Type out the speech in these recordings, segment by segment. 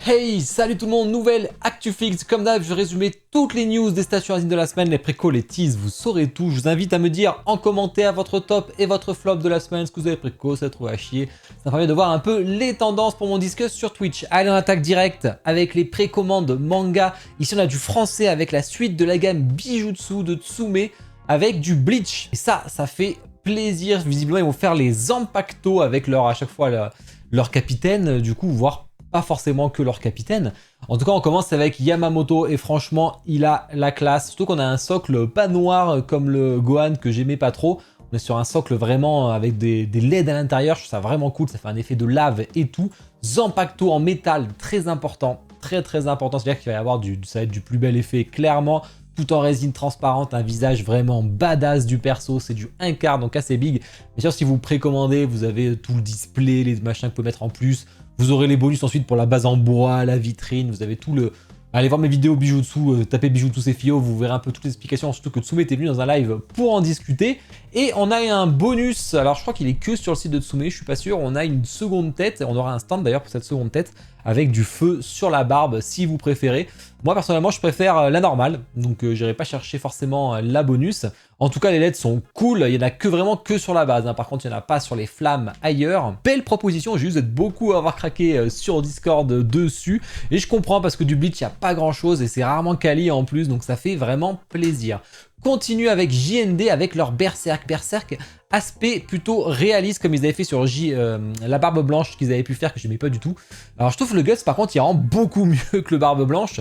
Hey, salut tout le monde, nouvelle ActuFix. Comme d'hab, je vais résumer toutes les news des stations Asine de la semaine, les précos, les teases, vous saurez tout. Je vous invite à me dire en commentaire votre top et votre flop de la semaine, ce que vous avez préco, ça trouve à chier. Ça permet de voir un peu les tendances pour mon discuss sur Twitch. Allez, on attaque direct avec les précommandes manga. Ici, on a du français avec la suite de la gamme Bijutsu de Tsume avec du Bleach. Et ça fait plaisir. Visiblement, ils vont faire les Zanpakuto avec à chaque fois leur capitaine, du coup, voire pas forcément que leur capitaine. En tout cas, on commence avec Yamamoto et franchement, il a la classe. Surtout qu'on a un socle pas noir comme le Gohan que j'aimais pas trop. On est sur un socle vraiment avec des LED à l'intérieur. Je trouve ça vraiment cool. Ça fait un effet de lave et tout. Zanpakuto en métal, très important. Très important. C'est-à-dire qu'il va y avoir ça va être du plus bel effet, clairement. Tout en résine transparente, un visage vraiment badass du perso, c'est du 1 quart, donc assez big. Bien sûr, si vous précommandez, vous avez tout le display, les machins que vous pouvez mettre en plus. Vous aurez les bonus ensuite pour la base en bois, la vitrine, vous avez tout le... Allez voir mes vidéos Bijutsu, tapez Bijutsu Sefio, vous verrez un peu toutes les explications, surtout que Tsume était venu dans un live pour en discuter. Et on a un bonus, alors je crois qu'il est que sur le site de Tsume, je suis pas sûr, on a une seconde tête, on aura un stand d'ailleurs pour cette seconde tête, avec du feu sur la barbe si vous préférez. Moi personnellement je préfère la normale, donc j'irai pas chercher forcément la bonus. En tout cas les LED sont cool, il y en a vraiment que sur la base, hein. Par contre il n'y en a pas sur les flammes ailleurs. Belle proposition, j'ai juste vous êtes beaucoup à avoir craqué sur Discord dessus, et je comprends parce que du Bleach il n'y a pas grand chose et c'est rarement quali en plus, donc ça fait vraiment plaisir. Continue avec JND avec leur Berserk. Berserk, aspect plutôt réaliste comme ils avaient fait sur la Barbe Blanche qu'ils avaient pu faire que j'aimais pas du tout. Alors je trouve le Guts par contre il rend beaucoup mieux que le Barbe Blanche,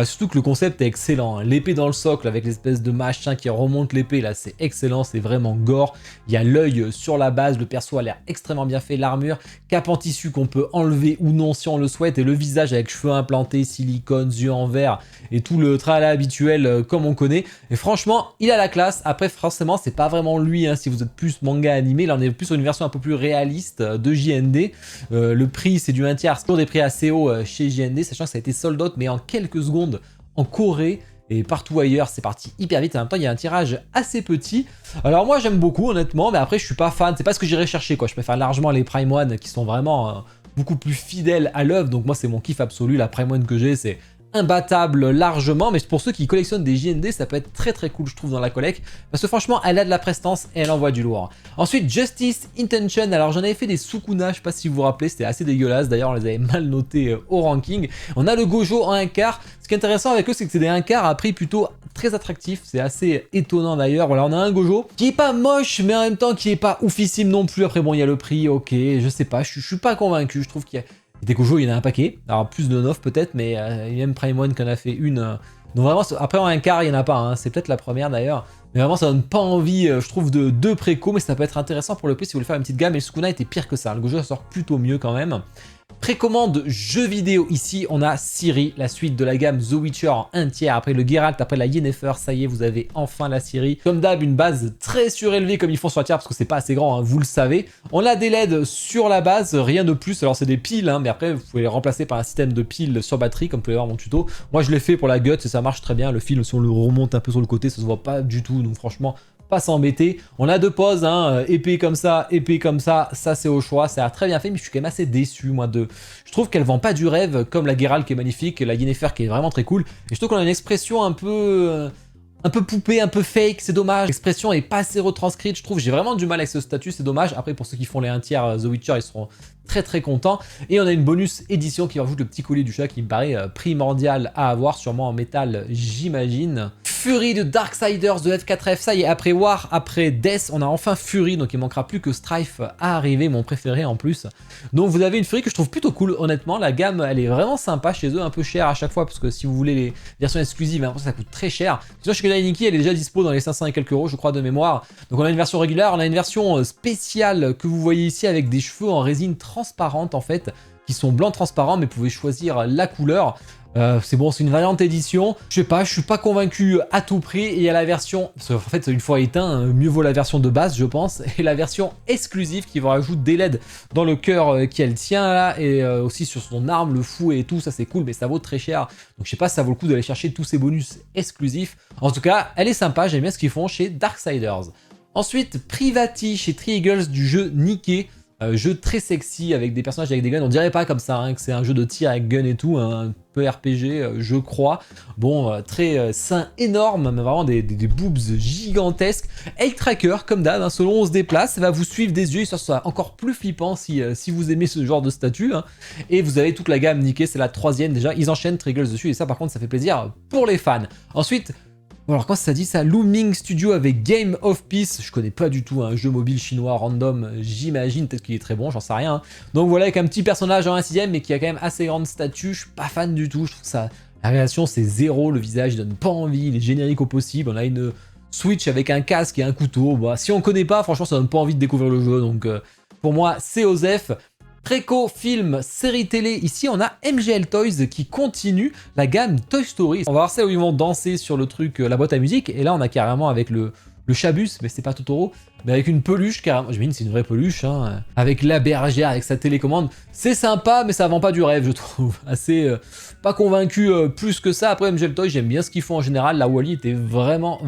surtout que le concept est excellent. L'épée dans le socle avec l'espèce de machin qui remonte l'épée là c'est excellent, c'est vraiment gore. Il y a l'œil sur la base, le perso a l'air extrêmement bien fait, l'armure, cape en tissu qu'on peut enlever ou non si on le souhaite et le visage avec cheveux implantés, silicone, yeux en verre et tout le tralala habituel comme on connaît. Et franchement il a la classe. Après forcément c'est pas vraiment lui hein, si vous êtes plus manga animé, là on est plus sur une version un peu plus réaliste de JND. Le prix c'est du 1 tiers, c'est toujours des prix assez hauts chez JND, sachant que ça a été sold out mais en quelques secondes en Corée et partout ailleurs, c'est parti hyper vite. En même temps il y a un tirage assez petit. Alors moi j'aime beaucoup honnêtement, mais après je suis pas fan, c'est pas ce que j'irais chercher quoi. Je préfère largement les Prime One qui sont vraiment beaucoup plus fidèles à l'œuvre, donc moi c'est mon kiff absolu. La Prime One que j'ai c'est imbattable largement, mais pour ceux qui collectionnent des JND, ça peut être très cool je trouve dans la collecte, parce que franchement elle a de la prestance et elle envoie du lourd. Ensuite Justice Intention, alors j'en avais fait des Sukuna, je sais pas si vous vous rappelez, c'était assez dégueulasse, d'ailleurs on les avait mal notés au ranking. On a le Gojo en 1 quart, ce qui est intéressant avec eux c'est que c'est des 1 quart à prix plutôt très attractif, c'est assez étonnant d'ailleurs. Voilà, on a un Gojo qui est pas moche mais en même temps qui est pas oufissime non plus. Après bon il y a le prix, ok, je sais pas, je suis pas convaincu, je trouve qu'il y a des Gojo, il y en a un paquet, alors plus de 9 peut-être, mais il y a même Prime One qui en a fait une. Donc vraiment, après en 1 quart, il n'y en a pas, hein. C'est peut-être la première d'ailleurs. Mais vraiment, ça donne pas envie, je trouve, de deux préco, mais ça peut être intéressant pour le prix si vous voulez faire une petite gamme. Et le Sukuna était pire que ça, le Gojo ça sort plutôt mieux quand même. Précommande jeux vidéo, ici on a Ciri, la suite de la gamme The Witcher en 1 tiers, après le Geralt, après la Yennefer, ça y est vous avez enfin la Ciri. Comme d'hab une base très surélevée comme ils font sur la tiers parce que c'est pas assez grand, hein, vous le savez. On a des LED sur la base, rien de plus, alors c'est des piles, hein, mais après vous pouvez les remplacer par un système de piles sur batterie comme vous pouvez voir mon tuto. Moi je l'ai fait pour la Guts et ça marche très bien, le fil si on le remonte un peu sur le côté ça se voit pas du tout, donc franchement pas s'embêter. On a deux poses, hein, épée comme ça c'est au choix, ça a très bien fait, mais je suis quand même assez déçu moi de... Je trouve qu'elle vend pas du rêve comme la Geralt qui est magnifique, la Yennefer qui est vraiment très cool, et je trouve qu'on a une expression un peu poupée, un peu fake, c'est dommage. L'expression est pas assez retranscrite, je trouve, j'ai vraiment du mal avec ce statut, c'est dommage. Après pour ceux qui font les 1 tiers The Witcher, ils seront très contents. Et on a une bonus édition qui rajoute le petit collier du chat qui me paraît primordial à avoir, sûrement en métal j'imagine. Fury de Darksiders de F4F, ça y est, après War, après Death, on a enfin Fury, donc il manquera plus que Strife à arriver, mon préféré en plus. Donc vous avez une Fury que je trouve plutôt cool, honnêtement, la gamme elle est vraiment sympa chez eux, un peu cher à chaque fois, parce que si vous voulez les versions exclusives, ça coûte très cher. Sinon chez Nikki, elle est déjà dispo dans les 500 et quelques euros, je crois, de mémoire. Donc on a une version régulière, on a une version spéciale que vous voyez ici avec des cheveux en résine transparente en fait, qui sont blancs transparents, mais vous pouvez choisir la couleur. C'est bon, c'est une variante édition. Je sais pas, je suis pas convaincu à tout prix. Et il y a la version, parce qu'en fait, une fois éteint, mieux vaut la version de base, je pense. Et la version exclusive qui va rajouter des LED dans le cœur qu'elle tient là. Et aussi sur son arme, le fouet et tout. Ça, c'est cool, mais ça vaut très cher. Donc, je sais pas si ça vaut le coup d'aller chercher tous ces bonus exclusifs. En tout cas, elle est sympa. J'aime bien ce qu'ils font chez Darksiders. Ensuite, Privati chez Tri Eagles du jeu Nikke. Jeu très sexy avec des personnages avec des guns. On dirait pas comme ça hein, que c'est un jeu de tir avec gun et tout, hein, un peu RPG, je crois. Bon, très sein énorme, mais vraiment des boobs gigantesques. Egg Tracker, comme d'hab, hein, selon où on se déplace, ça va vous suivre des yeux, histoire que ce soit encore plus flippant si vous aimez ce genre de statut. Hein. Et vous avez toute la gamme niquée, c'est la 3e déjà. Ils enchaînent Triggles dessus, et ça par contre, ça fait plaisir pour les fans. Ensuite, bon alors quand ça dit ça, Looming Studio avec Game of Peace, je connais pas du tout un jeu mobile chinois random, j'imagine, peut-être qu'il est très bon, j'en sais rien. Hein. Donc voilà, avec un petit personnage en 1/6, mais qui a quand même assez grande statue, je suis pas fan du tout, je trouve ça... La réaction c'est zéro, le visage donne pas envie, il est générique au possible, on a une Switch avec un casque et un couteau, bah, si on connaît pas, franchement ça donne pas envie de découvrir le jeu, donc pour moi c'est OZEF. Préco, film, série télé, ici on a MGL Toys qui continue la gamme Toy Story. On va voir ça où ils vont danser sur le truc, la boîte à musique, et là on a carrément avec le Chabus, mais c'est pas Totoro, mais avec une peluche carrément, j'imagine c'est une vraie peluche, hein, avec la bergère, avec sa télécommande. C'est sympa, mais ça vend pas du rêve, je trouve. Assez pas convaincu plus que ça. Après MGL Toys, j'aime bien ce qu'ils font en général, la Wall-E était vraiment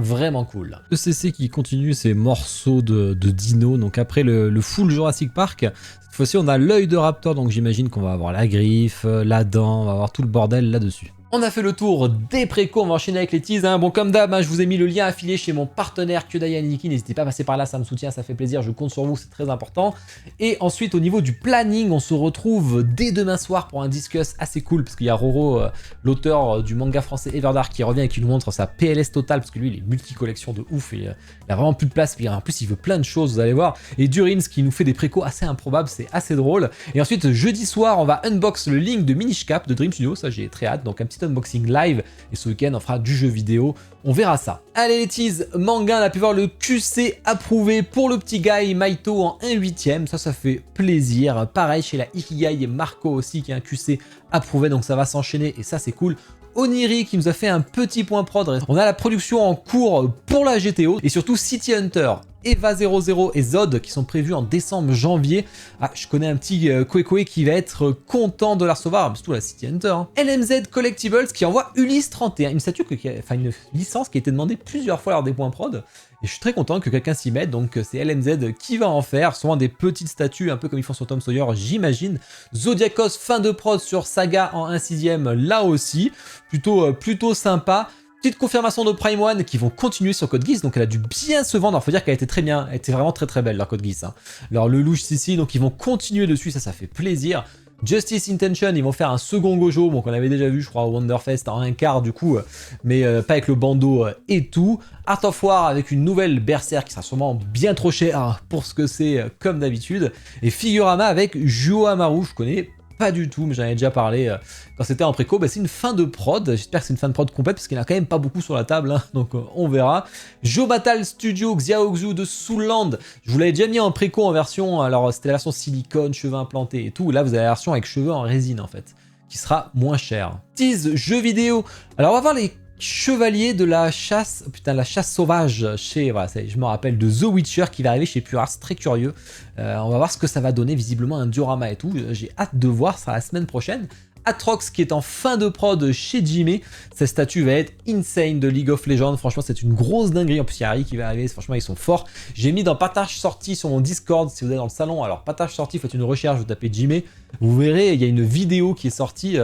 cool. ECC qui continue ses morceaux de dino, donc après le full Jurassic Park, cette fois-ci on a l'œil de Raptor, donc j'imagine qu'on va avoir la griffe, la dent, on va avoir tout le bordel là-dessus. On a fait le tour des précos, on va enchaîner avec les teas. Hein. Bon, comme d'hab, hein, je vous ai mis le lien affilié chez mon partenaire Kyodai Aniki. N'hésitez pas à passer par là, ça me soutient, ça fait plaisir, je compte sur vous, c'est très important. Et ensuite, au niveau du planning, on se retrouve dès demain soir pour un discuss assez cool, parce qu'il y a Roro, l'auteur du manga français Everdark, qui revient et qui nous montre sa PLS totale, parce que lui, il est multi-collection de ouf, et il a vraiment plus de place, puis en plus, il veut plein de choses, vous allez voir. Et Durins, qui nous fait des précos assez improbables, c'est assez drôle. Et ensuite, jeudi soir, on va unbox le link de Minish Cap de Dream Studio, ça j'ai très hâte, donc un petit unboxing live, et ce week-end on fera du jeu vidéo, on verra ça. Allez les teas, manga, on a pu voir le QC approuvé pour le petit guy Maito en 1/8, ça fait plaisir. Pareil chez la Ikigai Marco aussi qui est un QC approuvé, donc ça va s'enchaîner et ça c'est cool. Oniri qui nous a fait un petit point prod. On a la production en cours pour la GTO et surtout City Hunter, Eva 00 et Zod qui sont prévus en décembre-janvier. Ah, je connais un petit Koe qui va être content de la recevoir, surtout la City Hunter. Hein. LMZ Collectibles qui envoie Ulysse 31, une statue, une licence qui a été demandée plusieurs fois lors des points prod. Et je suis très content que quelqu'un s'y mette, donc c'est LMZ qui va en faire, souvent des petites statues, un peu comme ils font sur Tom Sawyer, j'imagine. Zodiacos, fin de prod sur Saga en 1/6, là aussi, plutôt sympa. Petite confirmation de Prime One qui vont continuer sur Code Geass, donc elle a dû bien se vendre, il faut dire qu'elle était très bien, elle était vraiment très belle leur Code Geass. Hein. Alors le louche ici, donc ils vont continuer dessus, ça fait plaisir. Justice Intention, ils vont faire un second Gojo, donc on avait déjà vu je crois au Wonderfest en 1/4 du coup, mais pas avec le bandeau et tout. Art of War avec une nouvelle Berserk qui sera sûrement bien trop cher pour ce que c'est comme d'habitude. Et Figurama avec Juo Amaru, je connais pas du tout, mais j'en avais déjà parlé quand c'était en préco. Bah, c'est une fin de prod, j'espère que c'est une fin de prod complète parce qu'il n'y en a quand même pas beaucoup sur la table, hein, donc on verra. Geobattle Studio, Xiaoxu de Soulland, je vous l'avais déjà mis en préco en version, alors c'était la version silicone, cheveux implantés et tout, là vous avez la version avec cheveux en résine en fait, qui sera moins cher. Tease, jeux vidéo, alors on va voir les chevaliers de la chasse, la chasse sauvage chez, voilà, je me rappelle de The Witcher qui va arriver chez Pure très curieux. On va voir ce que ça va donner, visiblement un diorama et tout, j'ai hâte de voir, ça sera la semaine prochaine. Atrox qui est en fin de prod chez Jimé, cette statue va être insane de League of Legends, franchement c'est une grosse dinguerie, en plus il y a Harry qui va arriver, franchement ils sont forts. J'ai mis dans partage sortie sur mon Discord, si vous êtes dans le salon, alors partage sortie, faites une recherche, vous tapez Jimé, vous verrez, il y a une vidéo qui est sortie,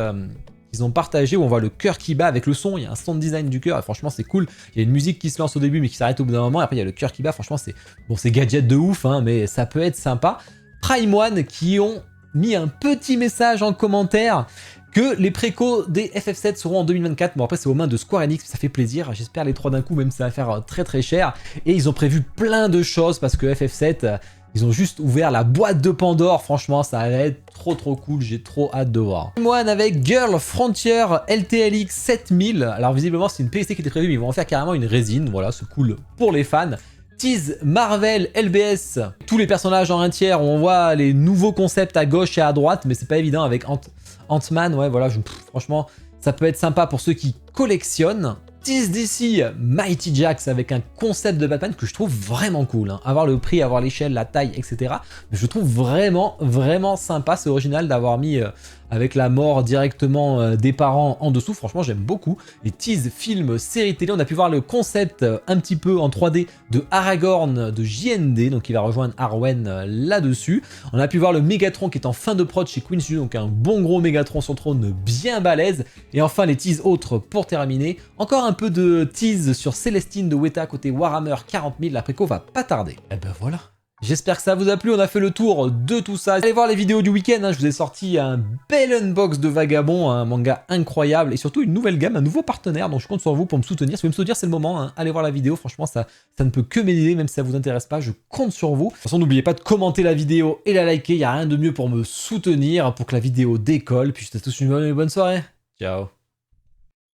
ils ont partagé où on voit le cœur qui bat avec le son, il y a un sound design du cœur et franchement c'est cool, il y a une musique qui se lance au début mais qui s'arrête au bout d'un moment et après il y a le cœur qui bat, franchement c'est bon, c'est gadget de ouf hein, mais ça peut être sympa. Prime One qui ont mis un petit message en commentaire que les précos des FF7 seront en 2024, bon après c'est aux mains de Square Enix, ça fait plaisir, j'espère les 3 d'un coup même si ça va faire très cher, et ils ont prévu plein de choses parce que FF7... Ils ont juste ouvert la boîte de Pandore, franchement ça va être trop cool, j'ai trop hâte de voir. One avec Girl Frontier LTLX 7000, alors visiblement c'est une PST qui était prévue mais ils vont en faire carrément une résine, voilà c'est cool pour les fans. Tease Marvel LBS, tous les personnages en 1/3, on voit les nouveaux concepts à gauche et à droite mais c'est pas évident avec Ant-Man, ouais voilà, franchement ça peut être sympa pour ceux qui collectionnent. Tease d'ici Mighty Jax avec un concept de Batman que je trouve vraiment cool, hein. Avoir le prix, avoir l'échelle, la taille, etc. Mais je trouve vraiment sympa, c'est original d'avoir mis avec la mort directement des parents en dessous. Franchement, j'aime beaucoup. Les tease, films, séries télé. On a pu voir le concept un petit peu en 3D de Aragorn de JND, donc il va rejoindre Arwen là-dessus. On a pu voir le Mégatron qui est en fin de prod chez Queen Studio, donc un bon gros Mégatron sur trône bien balèze. Et enfin, les teases autres pour terminer. Encore un peu de tease sur Célestine de Weta côté Warhammer 40 000. La préco va pas tarder. Et ben voilà. J'espère que ça vous a plu, on a fait le tour de tout ça. Allez voir les vidéos du week-end, hein. Je vous ai sorti un bel unbox de Vagabond, un manga incroyable, et surtout une nouvelle gamme, un nouveau partenaire, donc je compte sur vous pour me soutenir. Si vous voulez me soutenir, c'est le moment, hein. Allez voir la vidéo, franchement ça ne peut que m'aider, même si ça vous intéresse pas, je compte sur vous. De toute façon, n'oubliez pas de commenter la vidéo et la liker, il n'y a rien de mieux pour me soutenir, pour que la vidéo décolle. Puis je vous souhaite tous une bonne soirée. Ciao.